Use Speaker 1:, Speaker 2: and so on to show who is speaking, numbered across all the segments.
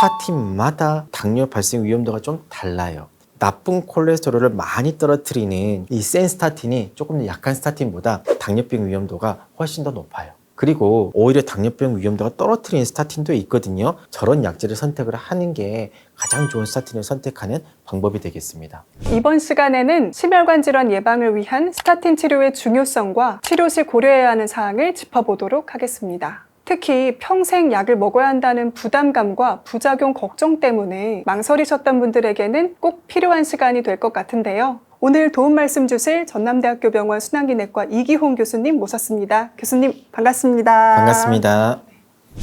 Speaker 1: 스타틴마다 당뇨 발생 위험도가 좀 달라요. 나쁜 콜레스테롤을 많이 떨어뜨리는 이 센 스타틴이 조금 더 약한 스타틴보다 당뇨병 위험도가 훨씬 더 높아요. 그리고 오히려 당뇨병 위험도가 떨어뜨리는 스타틴도 있거든요. 저런 약제를 선택을 하는 게 가장 좋은 스타틴을 선택하는 방법이 되겠습니다.
Speaker 2: 이번 시간에는 심혈관 질환 예방을 위한 스타틴 치료의 중요성과 치료 시 고려해야 하는 사항을 짚어보도록 하겠습니다. 특히 평생 약을 먹어야 한다는 부담감과 부작용 걱정 때문에 망설이셨던 분들에게는 꼭 필요한 시간이 될 것 같은데요. 오늘 도움 말씀 주실 전남대학교 병원 순환기내과 이기홍 교수님 모셨습니다. 교수님 반갑습니다.
Speaker 1: 반갑습니다.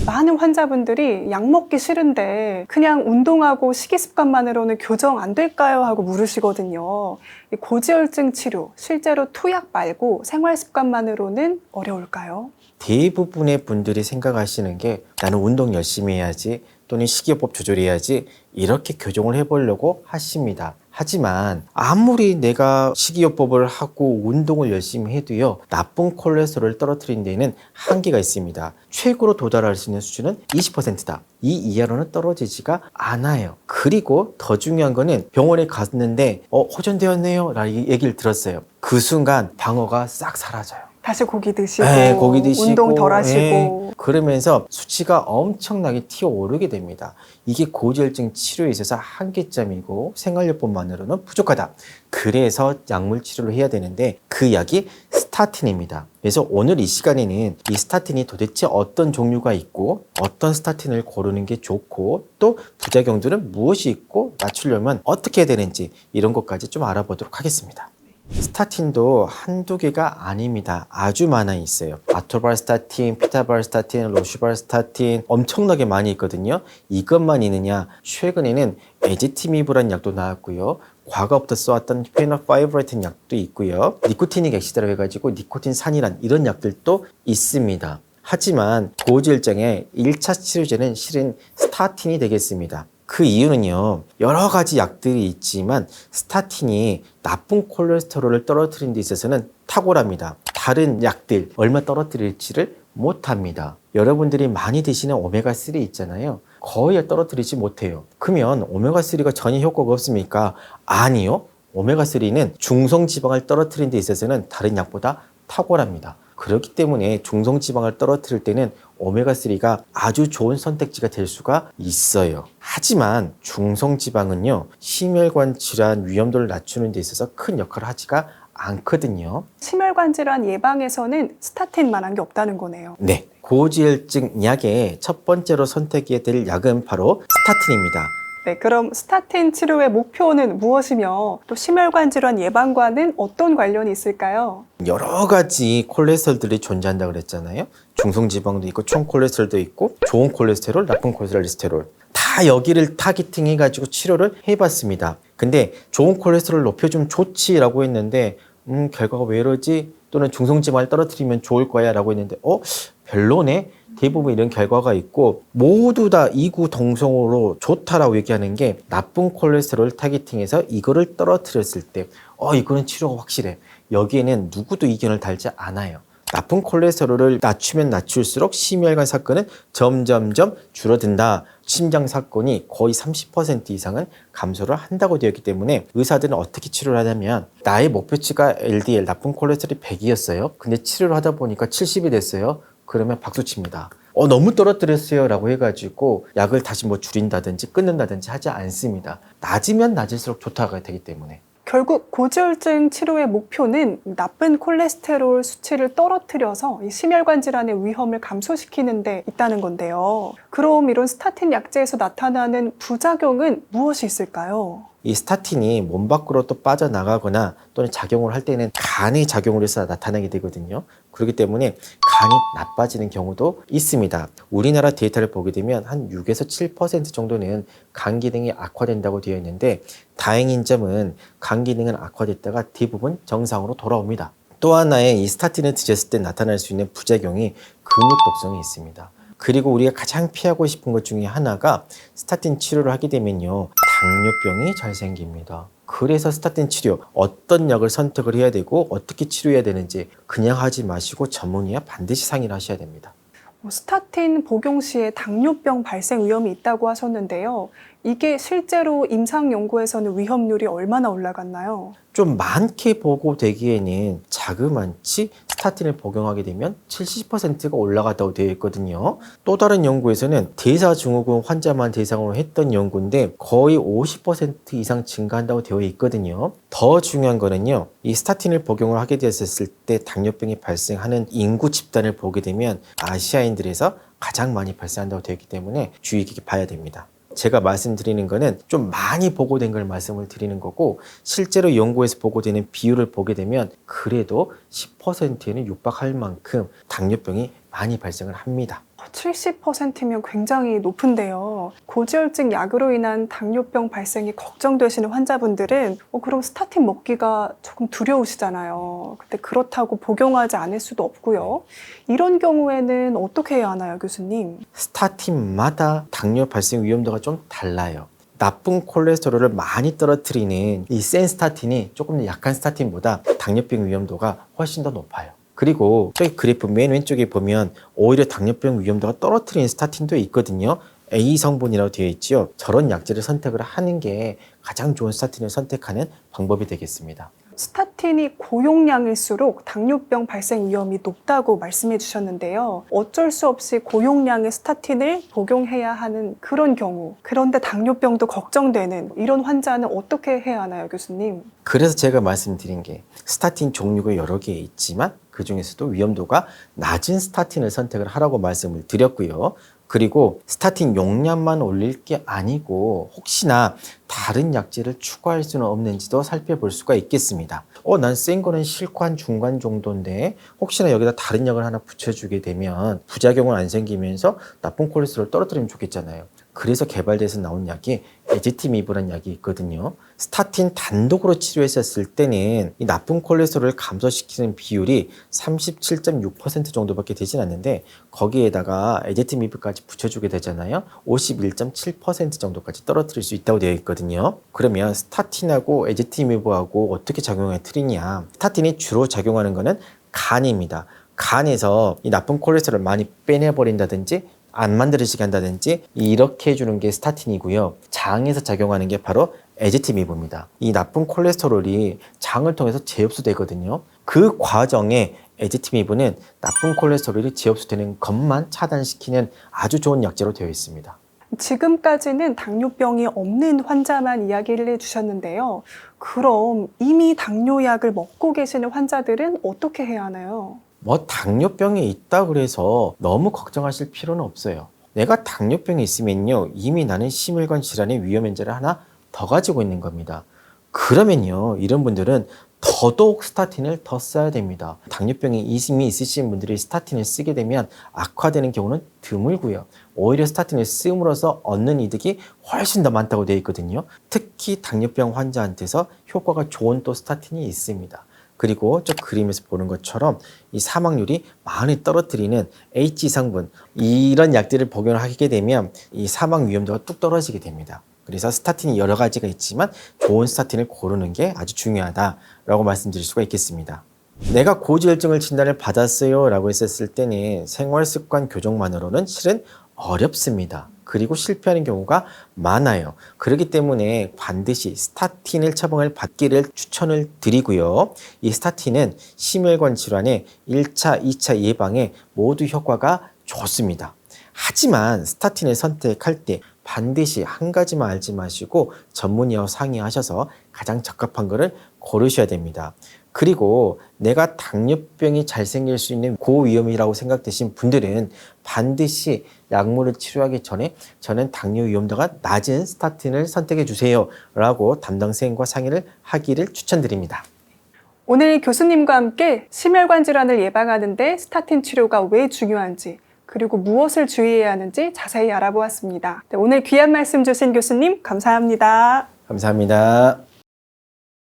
Speaker 2: 많은 환자분들이 약 먹기 싫은데 그냥 운동하고 식이습관만으로는 교정 안 될까요? 하고 물으시거든요. 이 고지혈증 치료, 실제로 투약 말고 생활습관만으로는 어려울까요?
Speaker 1: 대부분의 분들이 생각하시는 게 나는 운동 열심히 해야지 또는 식이요법 조절해야지 이렇게 교정을 해보려고 하십니다. 하지만 아무리 내가 식이요법을 하고 운동을 열심히 해도요, 나쁜 콜레스테롤을 떨어뜨리는 데에는 한계가 있습니다. 최고로 도달할 수 있는 수준은 20%다. 이 이하로는 떨어지지가 않아요. 그리고 더 중요한 거는 병원에 갔는데 호전되었네요 라는 얘기를 들었어요. 그 순간 방어가 싹 사라져요.
Speaker 2: 다시 고기 드시고,
Speaker 1: 고기 드시고
Speaker 2: 운동 덜 하시고.
Speaker 1: 그러면서 수치가 엄청나게 튀어오르게 됩니다. 이게 고지혈증 치료에 있어서 한계점이고 생활요법만으로는 부족하다. 그래서 약물 치료를 해야 되는데 그 약이 스타틴입니다. 그래서 오늘 이 시간에는 이 스타틴이 도대체 어떤 종류가 있고 어떤 스타틴을 고르는 게 좋고 또 부작용들은 무엇이 있고 맞추려면 어떻게 해야 되는지 이런 것까지 좀 알아보도록 하겠습니다. 스타틴도 한두 개가 아닙니다. 아주 많아 있어요. 아토발스타틴, 피타발스타틴, 로슈발스타틴 엄청나게 많이 있거든요. 이것만 있느냐? 최근에는 에지티미브라는 약도 나왔고요. 과거부터 써왔던 페노파이브라이틴 약도 있고요. 니코티닉 엑시드라고 해가지고 니코틴산이란 이런 약들도 있습니다. 하지만 고지혈증의 1차 치료제는 실은 스타틴이 되겠습니다. 그 이유는요, 여러 가지 약들이 있지만 스타틴이 나쁜 콜레스테롤을 떨어뜨리는 데 있어서는 탁월합니다. 다른 약들 얼마 떨어뜨릴지를 못합니다. 여러분들이 많이 드시는 오메가3 있잖아요. 거의 떨어뜨리지 못해요. 그러면 오메가3가 전혀 효과가 없습니까? 아니요. 오메가3는 중성지방을 떨어뜨리는 데 있어서는 다른 약보다 탁월합니다. 그렇기 때문에 중성지방을 떨어뜨릴 때는 오메가3가 아주 좋은 선택지가 될 수가 있어요. 하지만 중성지방은요, 심혈관 질환 위험도를 낮추는 데 있어서 큰 역할을 하지가 않거든요.
Speaker 2: 심혈관 질환 예방에서는 스타틴만한 게 없다는 거네요.
Speaker 1: 네, 고지혈증 약의 첫 번째로 선택해야 될 약은 바로 스타틴입니다.
Speaker 2: 네, 그럼 스타틴 치료의 목표는 무엇이며 또 심혈관 질환 예방과는 어떤 관련이 있을까요?
Speaker 1: 여러 가지 콜레스테롤들이 존재한다고 그랬잖아요. 중성지방도 있고 총콜레스테롤도 있고 좋은 콜레스테롤, 나쁜 콜레스테롤 다 여기를 타겟팅 해가지고 치료를 해봤습니다. 근데 좋은 콜레스테롤 높여주면 좋지라고 했는데 결과가 왜 이러지? 또는 중성지방을 떨어뜨리면 좋을 거야 라고 했는데 별로네? 대부분 이런 결과가 있고 모두 다 이구동성으로 좋다라고 얘기하는 게 나쁜 콜레스테롤 타겟팅해서 이거를 떨어뜨렸을 때 이거는 치료가 확실해. 여기에는 누구도 이견을 달지 않아요. 나쁜 콜레스테롤을 낮추면 낮출수록 심혈관 사건은 점점점 줄어든다. 심장 사건이 거의 30% 이상은 감소를 한다고 되어 있기 때문에 의사들은 어떻게 치료를 하냐면 나의 목표치가 LDL, 나쁜 콜레스테롤이 100이었어요. 근데 치료를 하다 보니까 70이 됐어요. 그러면 박수 칩니다. 너무 떨어뜨렸어요 라고 해가지고 약을 다시 줄인다든지 끊는다든지 하지 않습니다. 낮으면 낮을수록 좋다가 되기 때문에.
Speaker 2: 결국 고지혈증 치료의 목표는 나쁜 콜레스테롤 수치를 떨어뜨려서 이 심혈관 질환의 위험을 감소시키는 데 있다는 건데요. 그럼 이런 스타틴 약제에서 나타나는 부작용은 무엇이 있을까요?
Speaker 1: 이 스타틴이 몸 밖으로 또 빠져나가거나 또는 작용을 할 때는 간에 작용을 해서 나타나게 되거든요. 그렇기 때문에 간이 나빠지는 경우도 있습니다. 우리나라 데이터를 보게 되면 한 6에서 7% 정도는 간 기능이 악화된다고 되어 있는데 다행인 점은 간 기능은 악화됐다가 대부분 정상으로 돌아옵니다. 또 하나의 이 스타틴을 드셨을 때 나타날 수 있는 부작용이 근육 독성이 있습니다. 그리고 우리가 가장 피하고 싶은 것 중에 하나가 스타틴 치료를 하게 되면요, 당뇨병이 잘 생깁니다. 그래서 스타틴 치료, 어떤 약을 선택을 해야 되고 어떻게 치료해야 되는지 그냥 하지 마시고 전문의와 반드시 상의를 하셔야 됩니다.
Speaker 2: 스타틴 복용 시에 당뇨병 발생 위험이 있다고 하셨는데요. 이게 실제로 임상 연구에서는 위험률이 얼마나 올라갔나요?
Speaker 1: 좀 많게 보고되기에는 자그만치 스타틴을 복용하게 되면 70%가 올라갔다고 되어 있거든요. 또 다른 연구에서는 대사증후군 환자만 대상으로 했던 연구인데 거의 50% 이상 증가한다고 되어 있거든요. 더 중요한 거는요, 이 스타틴을 복용을 하게 되었을 때 당뇨병이 발생하는 인구 집단을 보게 되면 아시아인들에서 가장 많이 발생한다고 되어 있기 때문에 주의 깊게 봐야 됩니다. 제가 말씀드리는 거는 좀 많이 보고된 걸 말씀을 드리는 거고, 실제로 연구에서 보고되는 비율을 보게 되면 그래도 10%에는 육박할 만큼 당뇨병이 많이 발생을 합니다.
Speaker 2: 70%면 굉장히 높은데요. 고지혈증 약으로 인한 당뇨병 발생이 걱정되시는 환자분들은 그럼 스타틴 먹기가 조금 두려우시잖아요. 근데 그렇다고 복용하지 않을 수도 없고요. 이런 경우에는 어떻게 해야 하나요, 교수님?
Speaker 1: 스타틴마다 당뇨 발생 위험도가 좀 달라요. 나쁜 콜레스테롤을 많이 떨어뜨리는 이 센 스타틴이 조금 약한 스타틴보다 당뇨병 위험도가 훨씬 더 높아요. 그리고 저기 그래프 맨 왼쪽에 보면 오히려 당뇨병 위험도가 떨어뜨리는 스타틴도 있거든요. A 성분이라고 되어 있죠. 저런 약제를 선택을 하는 게 가장 좋은 스타틴을 선택하는 방법이 되겠습니다.
Speaker 2: 스타틴이 고용량일수록 당뇨병 발생 위험이 높다고 말씀해 주셨는데요. 어쩔 수 없이 고용량의 스타틴을 복용해야 하는 그런 경우, 그런데 당뇨병도 걱정되는 이런 환자는 어떻게 해야 하나요, 교수님?
Speaker 1: 그래서 제가 말씀드린 게 스타틴 종류가 여러 개 있지만 그 중에서도 위험도가 낮은 스타틴을 선택을 하라고 말씀을 드렸고요. 그리고 스타틴 용량만 올릴 게 아니고 혹시나 다른 약제를 추가할 수는 없는지도 살펴볼 수가 있겠습니다. 난 센 거는 싫고 한 중간 정도인데 혹시나 여기다 다른 약을 하나 붙여주게 되면 부작용은 안 생기면서 나쁜 콜레스테롤 떨어뜨리면 좋겠잖아요. 그래서 개발돼서 나온 약이 에제티미브라는 약이 있거든요. 스타틴 단독으로 치료했었을 때는 이 나쁜 콜레스테롤을 감소시키는 비율이 37.6% 정도밖에 되진 않는데 거기에다가 에제티미브까지 붙여주게 되잖아요. 51.7% 정도까지 떨어뜨릴 수 있다고 되어 있거든요. 그러면 스타틴하고 에제티미브하고 어떻게 작용을 틀리냐? 스타틴이 주로 작용하는 거는 간입니다. 간에서 이 나쁜 콜레스테롤을 많이 빼내버린다든지 안 만들어지게 한다든지 이렇게 해주는 게 스타틴이고요. 장에서 작용하는 게 바로 에제티미브입니다. 이 나쁜 콜레스테롤이 장을 통해서 재흡수되거든요. 그 과정에 에제티미브는 나쁜 콜레스테롤이 재흡수되는 것만 차단시키는 아주 좋은 약제로 되어 있습니다.
Speaker 2: 지금까지는 당뇨병이 없는 환자만 이야기를 해주셨는데요. 그럼 이미 당뇨약을 먹고 계시는 환자들은 어떻게 해야 하나요?
Speaker 1: 당뇨병이 있다 그래서 너무 걱정하실 필요는 없어요. 내가 당뇨병이 있으면요, 이미 나는 심혈관 질환의 위험 인자를 하나 더 가지고 있는 겁니다. 그러면요, 이런 분들은 더더욱 스타틴을 더 써야 됩니다. 당뇨병이 이미 있으신 분들이 스타틴을 쓰게 되면 악화되는 경우는 드물고요. 오히려 스타틴을 쓰므로써 얻는 이득이 훨씬 더 많다고 되어 있거든요. 특히 당뇨병 환자한테서 효과가 좋은 또 스타틴이 있습니다. 그리고 저 그림에서 보는 것처럼 이 사망률이 많이 떨어뜨리는 H 성분, 이런 약들을 복용을 하게 되면 이 사망 위험도가 뚝 떨어지게 됩니다. 그래서 스타틴이 여러 가지가 있지만 좋은 스타틴을 고르는 게 아주 중요하다라고 말씀드릴 수가 있겠습니다. 내가 고지혈증을 진단을 받았어요 라고 했었을 때는 생활습관 교정만으로는 실은 어렵습니다. 그리고 실패하는 경우가 많아요. 그렇기 때문에 반드시 스타틴을 처방을 받기를 추천을 드리고요. 이 스타틴은 심혈관 질환의 1차, 2차 예방에 모두 효과가 좋습니다. 하지만 스타틴을 선택할 때 반드시 한 가지만 알지 마시고 전문의와 상의하셔서 가장 적합한 것을 고르셔야 됩니다. 그리고 내가 당뇨병이 잘 생길 수 있는 고위험이라고 생각되신 분들은 반드시 약물을 치료하기 전에 저는 당뇨 위험도가 낮은 스타틴을 선택해 주세요 라고 담당 선생님과 상의를 하기를 추천드립니다.
Speaker 2: 오늘 교수님과 함께 심혈관 질환을 예방하는 데 스타틴 치료가 왜 중요한지, 그리고 무엇을 주의해야 하는지 자세히 알아보았습니다. 오늘 귀한 말씀 주신 교수님 감사합니다.
Speaker 1: 감사합니다.